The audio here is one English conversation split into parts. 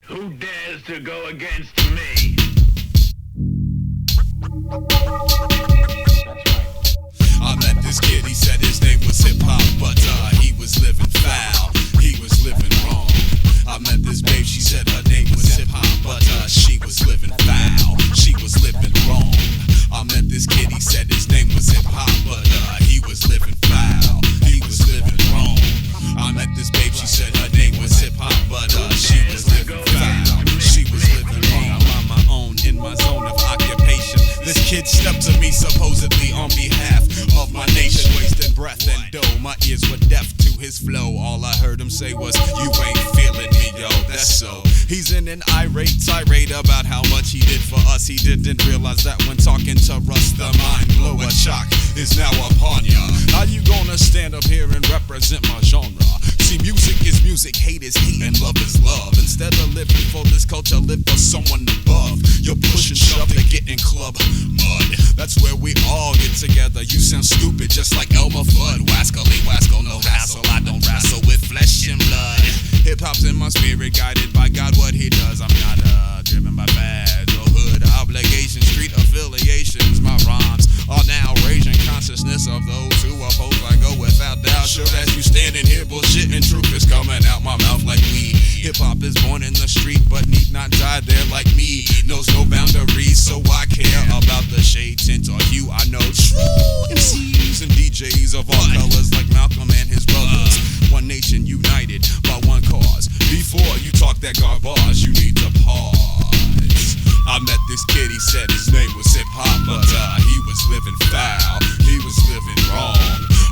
Who dares to go against me? I met this kid, he said his name was Hip Hop, but he was living foul, he was living wrong. I met this babe, she said her name was Hip Hop, but she was living foul, she was living wrong. I met this kid, he said his name was Hip Hop, but he was living foul, he was living wrong. I met this babe, she said her name was Hip Hop, but she was living foul, she was living wrong. I'm on my own, in my zone of occupation. This kid stepped to me supposedly on behalf of my nation, wasting breath and dough. My ears were deaf to his flow. All I heard him say was, "You ain't feeling me, yo." That's so. He's in an irate tirade about how much he did for us. He didn't realize that when talking to Russ, the mind blower shock is now upon ya. How you gonna stand up here and represent my genre? See, music is music, hate is hate, and love is love. Instead of living for this culture, live for someone above. You're pushing shove to get in club mud. That's where we all get together. You sound stupid, just like Elmer Fudd. Wascally, wasco, no hassle. I don't wrestle with flesh and blood. Hip hop's in my spirit, guided by God. What he does, I'm not driven by fads or hood obligations, street affiliations. My rhymes are now raging consciousness of those who oppose. I go without doubt. Sure as you standing here bullshitting, truth is coming out my mouth like weed. Hip hop is born in the street, but need not die there like me. Knows no boundaries, so I care about the shade, tint, or hue. I know true MCs and DJs of all colors, like Malcolm and his brothers. One nation united by one cause. Before you talk that garbage, you need to pause. I met this kid, he said his name was Hip Hop, but he was living foul, he was living wrong.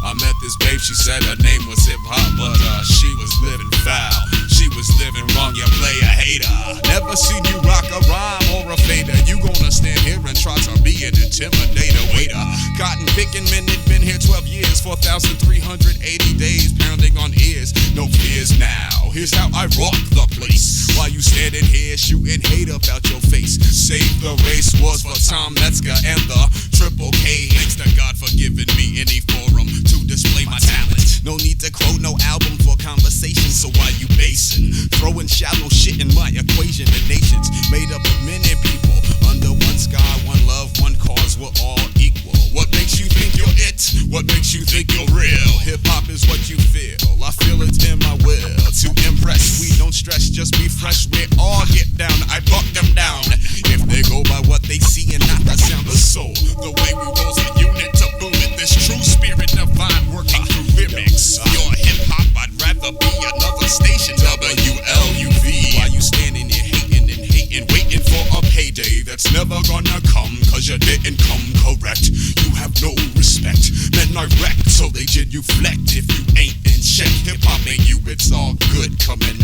I met this babe, she said her name was Hip Hop, but she was living foul, she was living wrong. You play a hater, never seen you rock a rhyme or a fader. You gonna stand here and try to be an intimidator. Waiter, cotton picking minute, been here 12 years, 4,380 days, pounding on ears, no fears now. Here's how I rock the place. While you standing here shooting hate about your face. Save the race was for Tom Metzger and the Triple K. Thanks to God for giving me any forum to display my talent. No need to quote no album for conversation, so why you basing? Throwing shallow shit in my equation. The nation's made up of many people under one sky, one love, one cause, we're all equal. What makes you think you're it? What makes you think you're real? Hip hop is what you feel, I feel it in my will to impress. We don't stress, just be fresh. We all get down, I buck them down. If they go by what they see and not the sound of soul, the way we rose a unit to boom it, this true spirit divine working through lyrics. Your hip hop, I'd rather be another station, WLUV. While you standing here hating and hating, waiting for a payday that's never gonna come, cause you didn't come correct. You have no respect, men are wrecked, so they genuflect if you ain't in check. Hip hop ain't you, it's all good coming